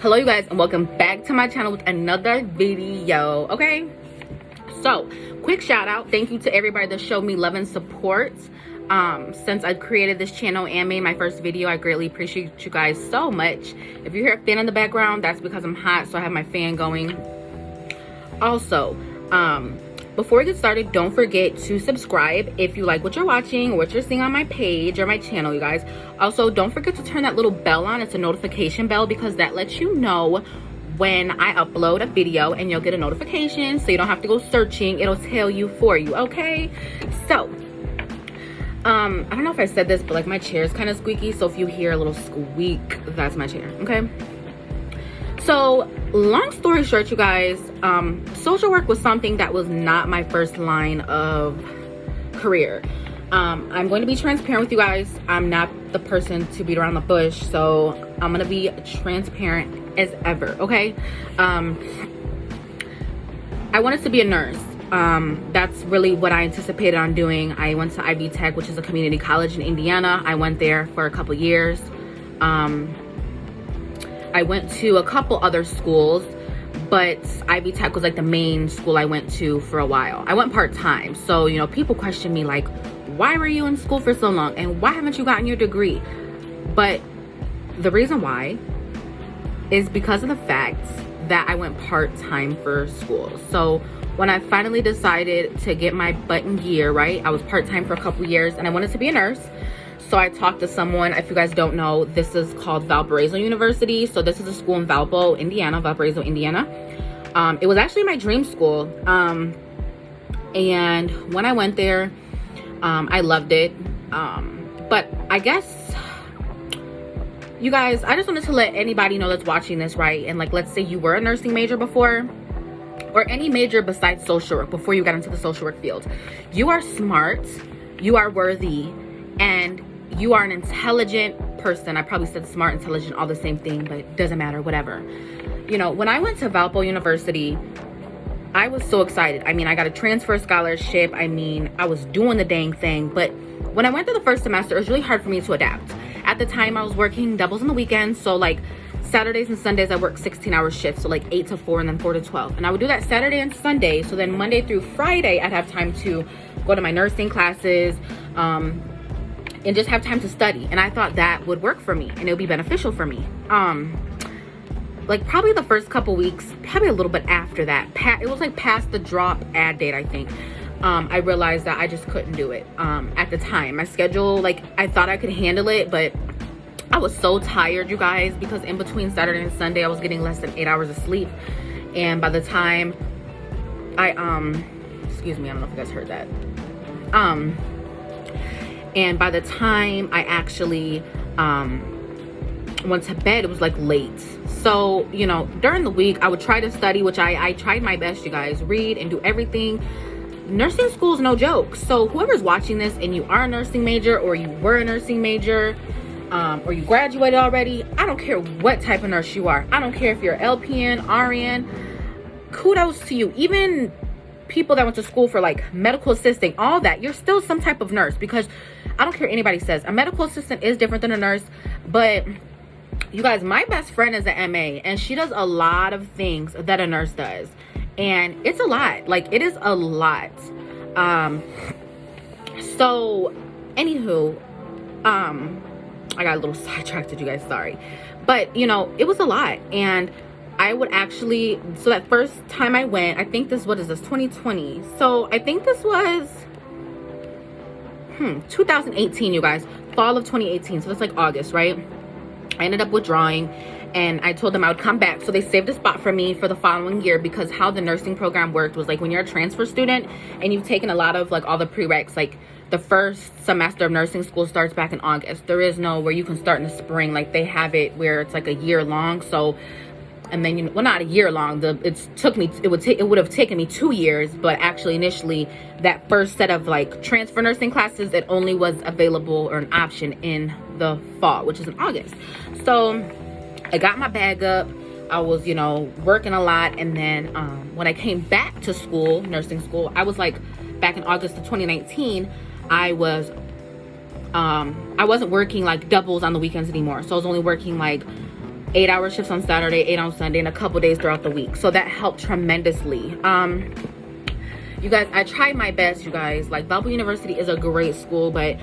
Hello you guys, and welcome back to my channel with another video. Okay, so quick shout out, thank you to everybody that showed me love and support since I created this channel and made my first video. I greatly appreciate you guys so much. If you hear a fan in the background, that's because I'm hot, so I have my fan going. Also, before we get started, don't forget to subscribe if you like what you're watching or what you're seeing on my page or my channel, you guys. Also, don't forget to turn that little bell on. It's a notification bell because that lets you know when I upload a video, and you'll get a notification, so you don't have to go searching. It'll tell you for you, okay? So, I don't know if I said this, but like my chair is kind of squeaky, so if you hear a little squeak, that's my chair, okay? So, long story short, you guys, social work was something that was not my first line of career. I'm going to be transparent with you guys. I'm not the person to beat around the bush, so I'm going to be transparent as ever, okay? I wanted to be a nurse. That's really what I anticipated on doing. I went to Ivy Tech, which is a community college in Indiana. I went there for a couple years. I went to a couple other schools, but Ivy Tech was like the main school I went to for a while. I went part-time, so you know, people question me like, why were you in school for so long and why haven't you gotten your degree? But the reason why is because of the fact that I went part-time for school. So when I finally decided to get my butt in gear, right, I was part-time for a couple years and I wanted to be a nurse. So I talked to someone. If you guys don't know, this is called Valparaiso University. So this is a school in Valparaiso, Indiana. It was actually my dream school. And when I went there, I loved it. But I guess, you guys, I just wanted to let anybody know that's watching this, right? And like, let's say you were a nursing major before, or any major besides social work before you got into the social work field. You are smart, you are worthy, and you are an intelligent person. I probably said smart, intelligent, all the same thing, but it doesn't matter, whatever. You know, when I went to Valpo University, I was so excited. I mean, I got a transfer scholarship. I mean, I was doing the dang thing. But when I went through the first semester, it was really hard for me to adapt. At the time, I was working doubles on the weekends. So like Saturdays and Sundays, I worked 16-hour shifts. So like 8 to 4 and then 4 to 12. And I would do that Saturday and Sunday. So then Monday through Friday, I'd have time to go to my nursing classes, and just have time to study. And I thought that would work for me and it would be beneficial for me. Like probably the first couple weeks, probably a little bit after that, it was like past the drop ad date, I think. I realized that I just couldn't do it at the time. My schedule, like I thought I could handle it, but I was so tired, you guys, because in between Saturday and Sunday, I was getting less than 8 hours of sleep. And by the time I, excuse me, I don't know if you guys heard that. And by the time I actually went to bed, it was like late. So, you know, during the week, I would try to study, which I tried my best, you guys, read and do everything. Nursing school is no joke. So whoever's watching this and you are a nursing major, or you were a nursing major, or you graduated already, I don't care what type of nurse you are. I don't care if you're LPN, RN, kudos to you. Even people that went to school for like medical assisting, all that, you're still some type of nurse, because I don't care what anybody says, a medical assistant is different than a nurse. But you guys, my best friend is an MA, and she does a lot of things that a nurse does, and it's a lot. Like, it is a lot. So anywho, I got a little sidetracked, you guys, sorry. But you know, it was a lot. And I would actually, so that first time I went, I think this, what is this, 2020? So I think this was 2018, you guys, fall of 2018. So that's like August, right? I ended up withdrawing, and I told them I would come back. So they saved a spot for me for the following year, because how the nursing program worked was like, when you're a transfer student and you've taken a lot of like all the prereqs, like the first semester of nursing school starts back in August. There is no where you can start in the spring. Like they have it where it's like a year long. So, and then, you know, well, not a year long. It would have taken me 2 years, but actually initially that first set of like transfer nursing classes, it only was available or an option in the fall, which is in August. So I got my bag up. I was, you know, working a lot. And then when I came back to school, nursing school, I was like, back in August of 2019, I wasn't working like doubles on the weekends anymore. So I was only working like 8-hour shifts on Saturday, 8 on Sunday, and a couple days throughout the week. So that helped tremendously. You guys, I tried my best, you guys. Like, Bellevue University is a great school, but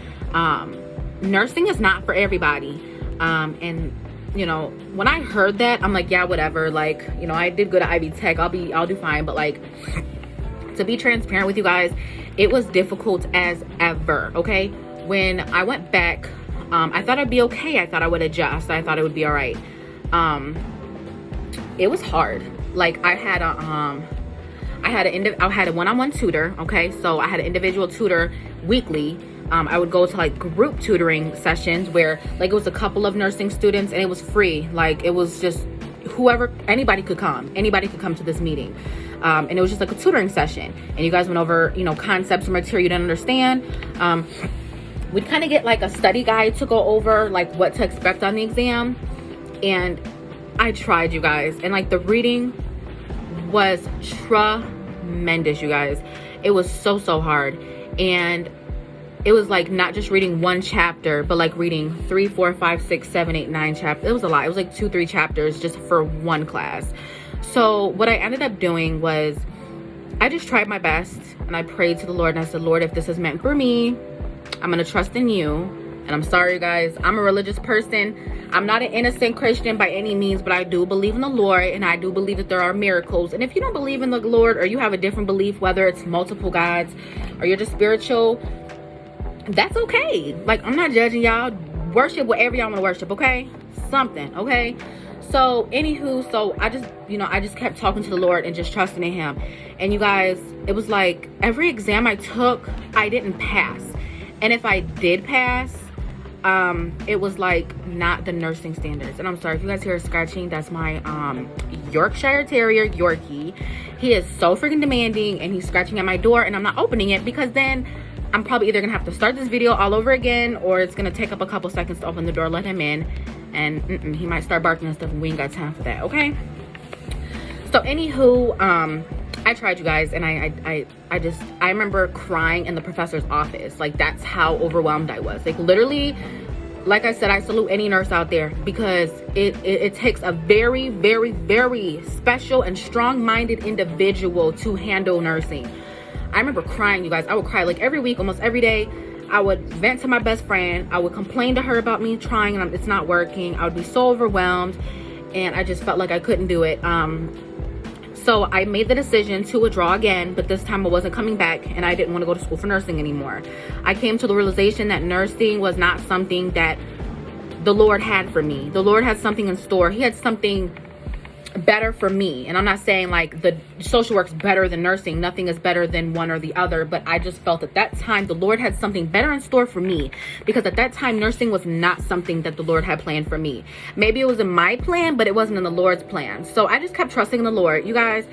nursing is not for everybody. And you know, when I heard that, I'm like, yeah, whatever. Like, you know, I did good at Ivy Tech. I'll do fine. But like, to be transparent with you guys, it was difficult as ever. Okay, when I went back, I thought I'd be okay. I thought I would adjust. I thought it would be all right. It was hard. Like, I had a one-on-one tutor. Okay, so I had an individual tutor weekly. I would go to like group tutoring sessions where like it was a couple of nursing students and it was free. Like, it was just anybody could come to this meeting. And it was just like a tutoring session, and you guys went over, you know, concepts or material you didn't understand. We'd kind of get like a study guide to go over like what to expect on the exam. And I tried, you guys, and like the reading was tremendous, you guys. It was so hard. And it was like not just reading one chapter, but like reading 3, 4, 5, 6, 7, 8, 9 chapters. It was a lot. It was like 2, 3 chapters just for one class. So what I ended up doing was I just tried my best, and I prayed to the Lord, and I said, Lord, if this is meant for me, I'm going to trust in you. And I'm sorry, you guys, I'm a religious person. I'm not an innocent Christian by any means, but I do believe in the Lord, and I do believe that there are miracles. And if you don't believe in the Lord, or you have a different belief, whether it's multiple gods or you're just spiritual, that's okay. Like, I'm not judging y'all. Worship whatever y'all want to worship, okay? Something, okay? So anywho, so I just kept talking to the Lord and just trusting in him. And you guys, it was like every exam I took, I didn't pass. And if I did pass, it was like not the nursing standards. And I'm sorry if you guys hear scratching, that's my Yorkshire Terrier, Yorkie. He is so freaking demanding, and he's scratching at my door, and I'm not opening it because then I'm probably either gonna have to start this video all over again, or it's gonna take up a couple seconds to open the door, let him in, and he might start barking and stuff, and we ain't got time for that, okay? So anywho, I tried, you guys, and I remember crying in the professor's office. Like, that's how overwhelmed I was. Like, literally, like I said, I salute any nurse out there, because it takes a very, very, very special and strong-minded individual to handle nursing. I remember crying, you guys. I would cry like every week, almost every day. I would vent to my best friend. I would complain to her about me trying and it's not working. I would be so overwhelmed, and I just felt like I couldn't do it. So I made the decision to withdraw again, but this time I wasn't coming back, and I didn't want to go to school for nursing anymore. I came to the realization that nursing was not something that the Lord had for me. The Lord had something in store. He had something better for me. And I'm not saying like the social work's better than nursing. Nothing is better than one or the other. But I just felt at that time the Lord had something better in store for me, because at that time nursing was not something that the Lord had planned for me. Maybe it was in my plan, but it wasn't in the Lord's plan. So I just kept trusting in the Lord. You guys,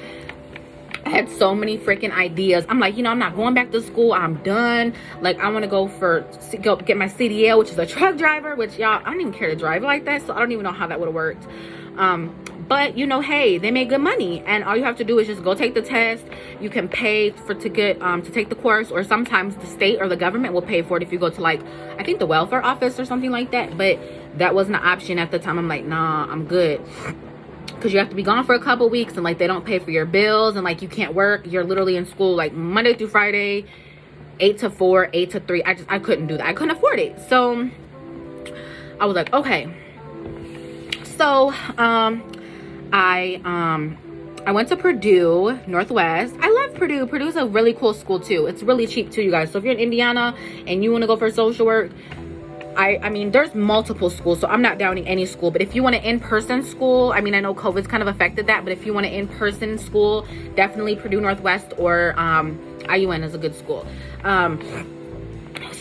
I had so many freaking ideas. I'm like, you know, I'm not going back to school. I'm done. Like, I want to go get my CDL, which is a truck driver, which y'all, I don't even care to drive like that. So I don't even know how that would have worked. But you know, hey, they make good money, and all you have to do is just go take the test. You can pay to take the course, or sometimes the state or the government will pay for it if you go to, like, I think the welfare office or something like that. But that wasn't an option at the time. I'm like, nah, I'm good, because you have to be gone for a couple weeks, and like they don't pay for your bills, and like you can't work. You're literally in school like Monday through Friday, 8 to 4, 8 to 3. I couldn't do that. I couldn't afford it. So I was like, okay. So I went to Purdue Northwest. I love Purdue. Purdue's a really cool school too. It's really cheap too, you guys. So if you're in Indiana and you want to go for social work, I mean, there's multiple schools, so I'm not downing any school. But if you want an in-person school, I mean, I know COVID's kind of affected that, but if you want an in-person school, definitely Purdue Northwest or IUN is a good school.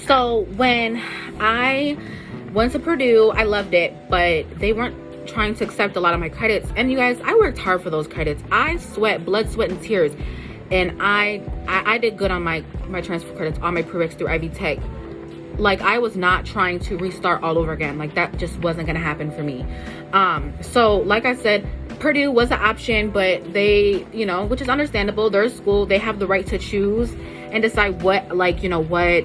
So when I went to Purdue, I loved it, but they weren't trying to accept a lot of my credits. And you guys, I worked hard for those credits. I sweat blood, sweat, and tears, and I did good on my transfer credits, on my prereqs through Ivy Tech. Like, I was not trying to restart all over again. Like, that just wasn't gonna happen for me. So like I said, Purdue was an option, but they, you know, which is understandable, their school, they have the right to choose and decide what, like, you know, what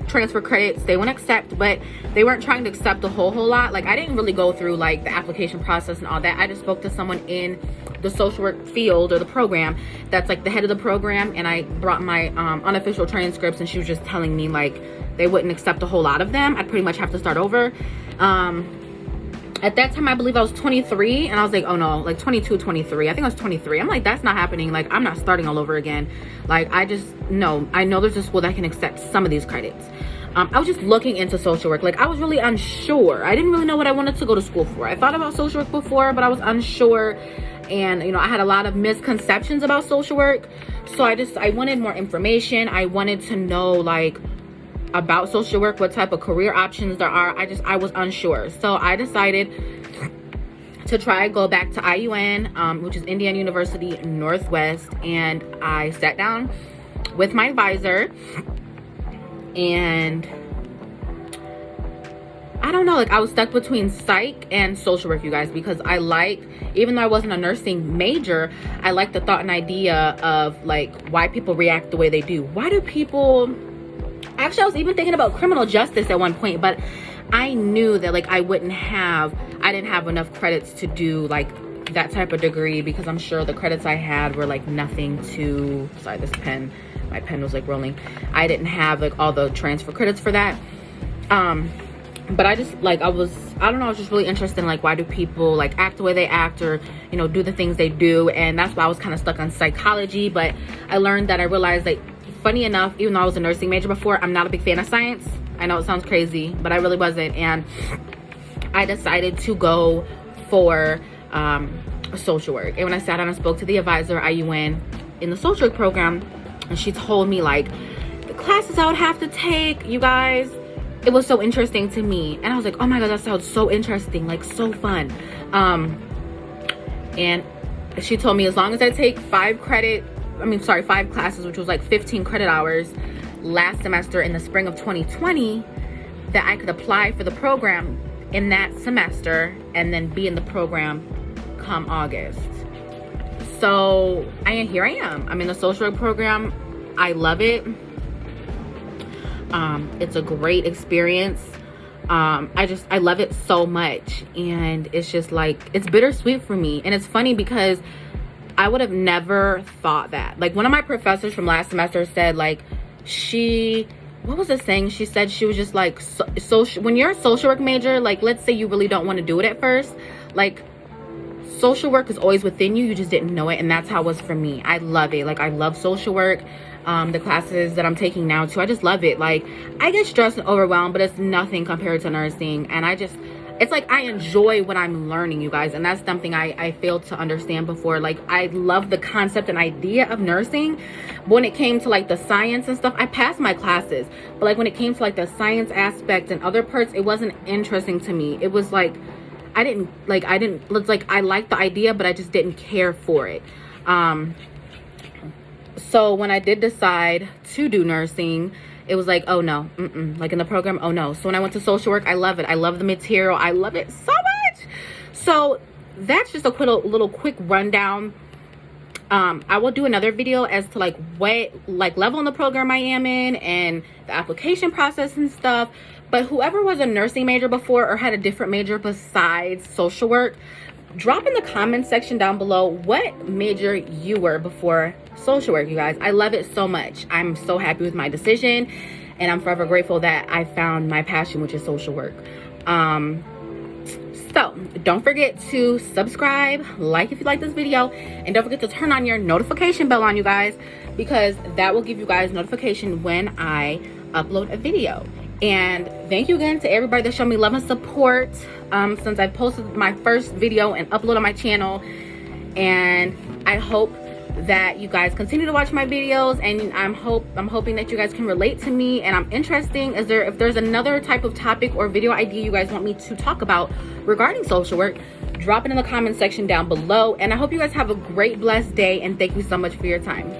transfer credits. They wouldn't accept, but they weren't trying to accept a whole lot. Like, I didn't really go through like the application process and all that. I just spoke to someone in the social work field or the program that's like the head of the program, and I brought my unofficial transcripts, and she was just telling me like they wouldn't accept a whole lot of them. I'd pretty much have to start over. At that time, I believe I was 23, and I was like, oh no, like 22, 23. I think I was 23. I'm like, that's not happening. Like, I'm not starting all over again. Like, I know there's a school that can accept some of these credits. I was just looking into social work. Like, I was really unsure. I didn't really know what I wanted to go to school for. I thought about social work before, but I was unsure. And, you know, I had a lot of misconceptions about social work. So I wanted more information. I wanted to know, like, about social work, what type of career options there are. I was unsure. So I decided to go back to IUN, which is Indiana University Northwest. And I sat down with my advisor, and I don't know, like, I was stuck between psych and social work, you guys, because even though I wasn't a nursing major, I like the thought and idea of like why people react the way they do. Why do people, actually I was even thinking about criminal justice at one point, but I knew that like I didn't have enough credits to do like that type of degree, because I'm sure the credits I had were like nothing to, sorry, my pen was like rolling. I didn't have like all the transfer credits for that. But I just like, I was just really interested in like, why do people like act the way they act, or, you know, do the things they do. And that's why I was kind of stuck on psychology. But I learned that I realized that, funny enough, even though I was a nursing major before, I'm not a big fan of science. I know it sounds crazy, but I really wasn't. And I decided to go for social work. And when I sat down and spoke to the advisor, IUN, in the social work program, and she told me like the classes I would have to take, you guys, it was so interesting to me. And I was like, oh my God, that sounds so interesting, like so fun. And she told me as long as I take 5 classes, which was like 15 credit hours last semester in the spring of 2020, that I could apply for the program in that semester and then be in the program come August. So here I am. I'm in the social work program. I love it. It's a great experience. I love it so much. And it's just like, it's bittersweet for me. And it's funny because I would have never thought that. Like, one of my professors from last semester said, like, what was the saying? She said she was just like, when you're a social work major, like, let's say you really don't want to do it at first, like, social work is always within you. You just didn't know it. And that's how it was for me. I love it. Like, I love social work. The classes that I'm taking now too, I just love it. Like, I get stressed and overwhelmed, but it's nothing compared to nursing. And it's like I enjoy what I'm learning, you guys. And that's something I failed to understand before. Like, I love the concept and idea of nursing, but when it came to like the science and stuff, I passed my classes, but like when it came to like the science aspect and other parts, it wasn't interesting to me. It was like I liked the idea, but I just didn't care for it. So when I did decide to do nursing, it was like, oh no, like in the program, oh no. So when I went to social work, I love it. I love the material. I love it so much. So that's just a little quick rundown. I will do another video as to like what level in the program I am in and the application process and stuff. But whoever was a nursing major before or had a different major besides social work, drop in the comment section down below what major you were before social work, you guys. I love it so much. I'm so happy with my decision, and I'm forever grateful that I found my passion, which is social work. So don't forget to subscribe, like if you like this video, and don't forget to turn on your notification bell on, you guys, because that will give you guys notification when I upload a video. And thank you again to everybody that showed me love and support since I posted my first video and uploaded my channel. And I hope that you guys continue to watch my videos, and I'm hoping that you guys can relate to me, and I'm interesting. If there's another type of topic or video idea you guys want me to talk about regarding social work, drop it in the comment section down below. And I hope you guys have a great, blessed day, and thank you so much for your time.